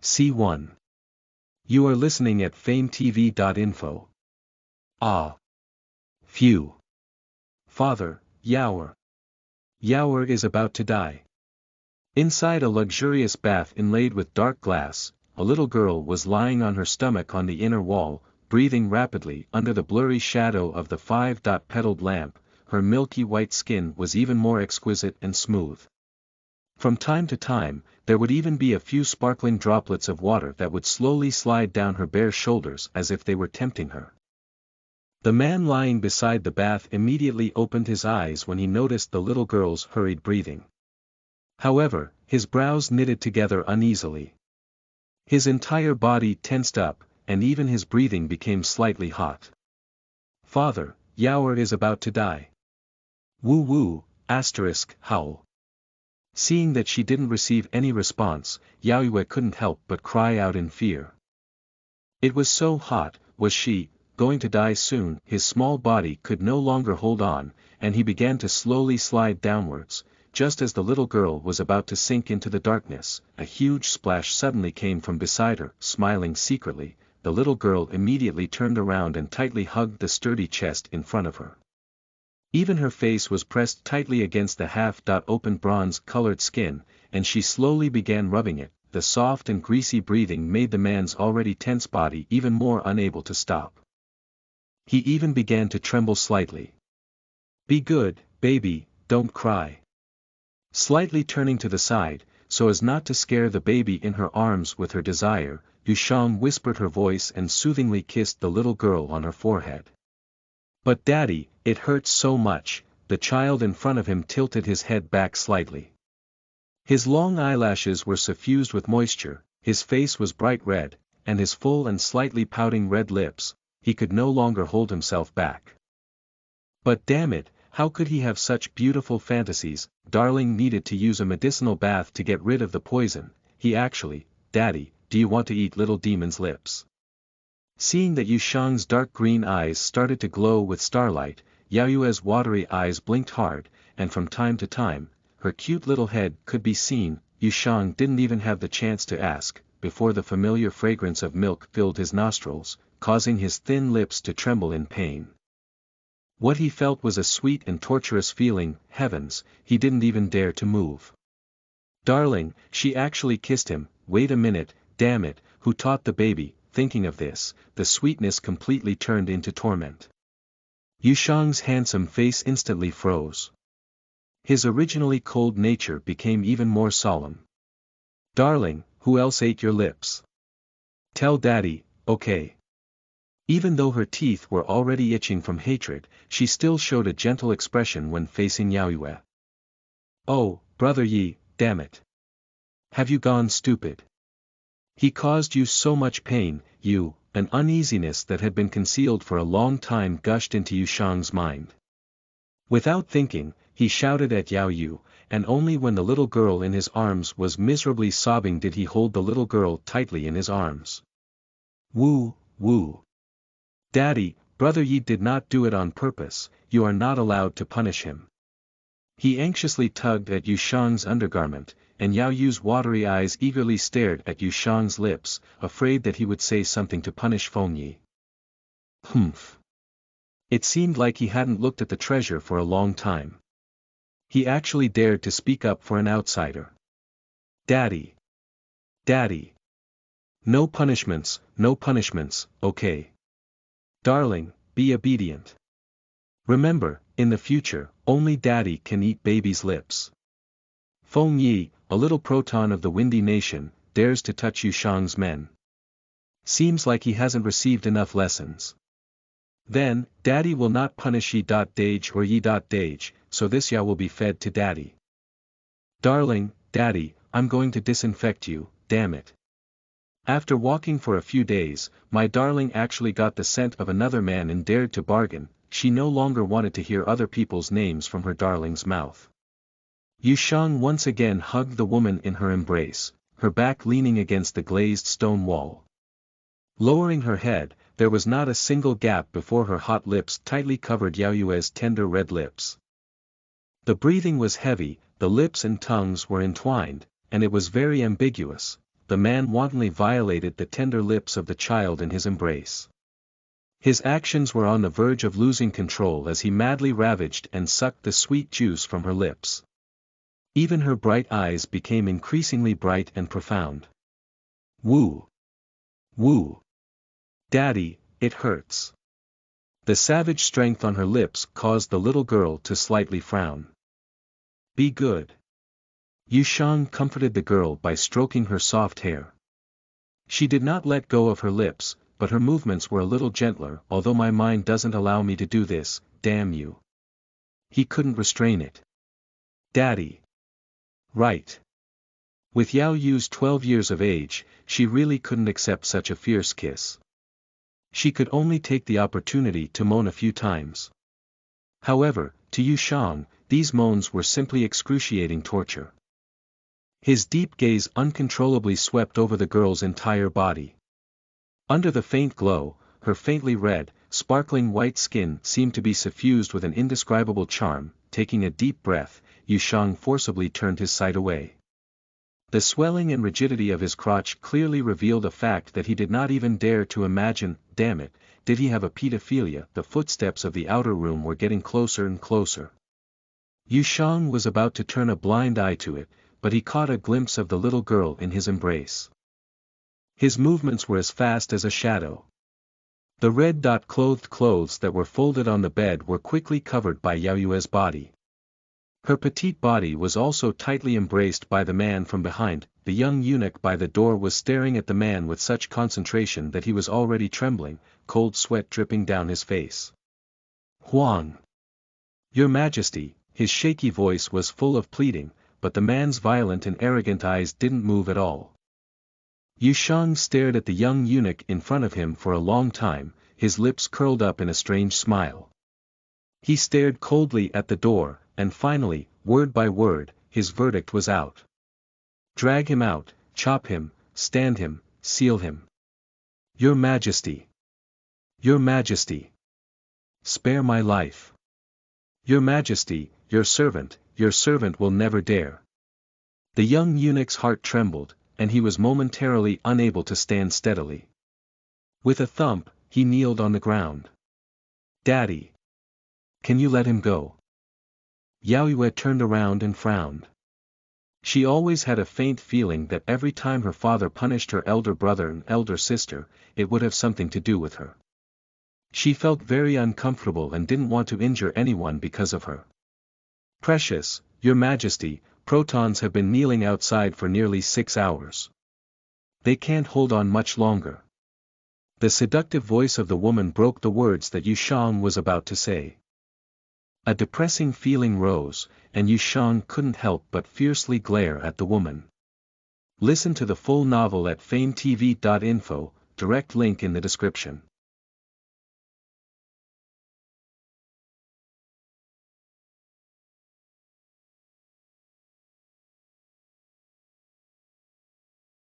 C1. You are listening at FameTV.info. Ah. Phew. Father, Yaoer. Yaoer is about to die. Inside a luxurious bath inlaid with dark glass, a little girl was lying on her stomach on the inner wall, breathing rapidly under the blurry shadow of the 5-petaled lamp. Her milky white skin was even more exquisite and smooth. From time to time, there would even be a few sparkling droplets of water that would slowly slide down her bare shoulders as if they were tempting her. The man lying beside the bath immediately opened his eyes when he noticed the little girl's hurried breathing. However, his brows knitted together uneasily. His entire body tensed up, and even his breathing became slightly hot. Father, Yaoer is about to die. Woo woo, howl. Seeing that she didn't receive any response, Yaoer couldn't help but cry out in fear. It was so hot, was she going to die soon? His small body could no longer hold on, and he began to slowly slide downwards. Just as the little girl was about to sink into the darkness, a huge splash suddenly came from beside her. Smiling secretly, the little girl immediately turned around and tightly hugged the sturdy chest in front of her. Even her face was pressed tightly against the half-open bronze-colored skin, and she slowly began rubbing it. The soft and greasy breathing made the man's already tense body even more unable to stop. He even began to tremble slightly. Be good, baby, don't cry. Slightly turning to the side, so as not to scare the baby in her arms with her desire, Yushang whispered her voice and soothingly kissed the little girl on her forehead. But Daddy, it hurts so much. The child in front of him tilted his head back slightly. His long eyelashes were suffused with moisture, his face was bright red, and his full and slightly pouting red lips, he could no longer hold himself back. But damn it, how could he have such beautiful fantasies? Darling needed to use a medicinal bath to get rid of the poison. He actually, Daddy, do you want to eat little demon's lips? Seeing that Yushang's dark green eyes started to glow with starlight, Yaoer's watery eyes blinked hard, and from time to time, her cute little head could be seen. Yushang didn't even have the chance to ask, before the familiar fragrance of milk filled his nostrils, causing his thin lips to tremble in pain. What he felt was a sweet and torturous feeling. Heavens, he didn't even dare to move. Darling, she actually kissed him. Wait a minute, damn it, who taught the baby? Thinking of this, the sweetness completely turned into torment. Yushang's handsome face instantly froze. His originally cold nature became even more solemn. Darling, who else ate your lips? Tell Daddy, okay. Even though her teeth were already itching from hatred, she still showed a gentle expression when facing Yaoer. Oh, brother Yi, damn it. Have you gone stupid? He caused you so much pain. An uneasiness that had been concealed for a long time gushed into Yushang's mind. Without thinking, he shouted at Yaoer, and only when the little girl in his arms was miserably sobbing did he hold the little girl tightly in his arms. Woo, woo. Daddy, brother Yi did not do it on purpose, you are not allowed to punish him. He anxiously tugged at Yushang's undergarment, and Yaoer's watery eyes eagerly stared at Yushang's lips, afraid that he would say something to punish Fengyi. Humph. It seemed like he hadn't looked at the treasure for a long time. He actually dared to speak up for an outsider. Daddy. Daddy. No punishments, okay. Darling, be obedient. Remember, in the future, only Daddy can eat baby's lips. Fengyi, a little proton of the Windy Nation, dares to touch Yushang's men. Seems like he hasn't received enough lessons. Then, Daddy will not punish Yi.Dage or Yi.Dage, so this Ya will be fed to Daddy. Darling, Daddy, I'm going to disinfect you, damn it. After walking for a few days, my darling actually got the scent of another man and dared to bargain. She no longer wanted to hear other people's names from her darling's mouth. Yushang once again hugged the woman in her embrace, her back leaning against the glazed stone wall. Lowering her head, there was not a single gap before her hot lips tightly covered Yaoer's tender red lips. The breathing was heavy, the lips and tongues were entwined, and it was very ambiguous. the man wantonly violated the tender lips of the child in his embrace. His actions were on the verge of losing control as he madly ravaged and sucked the sweet juice from her lips. Even her bright eyes became increasingly bright and profound. Woo! Woo! Daddy, it hurts. The savage strength on her lips caused the little girl to slightly frown. Be good. Yushang comforted the girl by stroking her soft hair. She did not let go of her lips, but her movements were a little gentler. Although my mind doesn't allow me to do this, damn you. He couldn't restrain it. Daddy. Right. With Yao Yu's 12 years of age, she really couldn't accept such a fierce kiss. She could only take the opportunity to moan a few times. However, to Yushang, these moans were simply excruciating torture. His deep gaze uncontrollably swept over the girl's entire body. Under the faint glow, her faintly red, sparkling white skin seemed to be suffused with an indescribable charm. Taking a deep breath, Yushang forcibly turned his sight away. The swelling and rigidity of his crotch clearly revealed a fact that he did not even dare to imagine. Damn it, did he have a pedophilia? The footsteps of the outer room were getting closer and closer. Yushang was about to turn a blind eye to it, but he caught a glimpse of the little girl in his embrace. His movements were as fast as a shadow. The red-clothed clothes that were folded on the bed were quickly covered by Yao Yue's body. Her petite body was also tightly embraced by the man from behind. The young eunuch by the door was staring at the man with such concentration that he was already trembling, cold sweat dripping down his face. Huang! Your Majesty, his shaky voice was full of pleading, but the man's violent and arrogant eyes didn't move at all. Yushang stared at the young eunuch in front of him for a long time, his lips curled up in a strange smile. He stared coldly at the door, and finally, word by word, his verdict was out. Drag him out, chop him, stand him, seal him. Your Majesty. Your Majesty. Spare my life. Your Majesty, your servant will never dare. The young eunuch's heart trembled, and he was momentarily unable to stand steadily. With a thump, he kneeled on the ground. Daddy. Can you let him go? Yao Yue turned around and frowned. She always had a faint feeling that every time her father punished her elder brother and elder sister, it would have something to do with her. She felt very uncomfortable and didn't want to injure anyone because of her. Precious, Your Majesty, protons have been kneeling outside for nearly 6 hours. They can't hold on much longer. The seductive voice of the woman broke the words that Yushang was about to say. A depressing feeling rose, and Yushang couldn't help but fiercely glare at the woman. Listen to the full novel at FameTV.info, direct link in the description.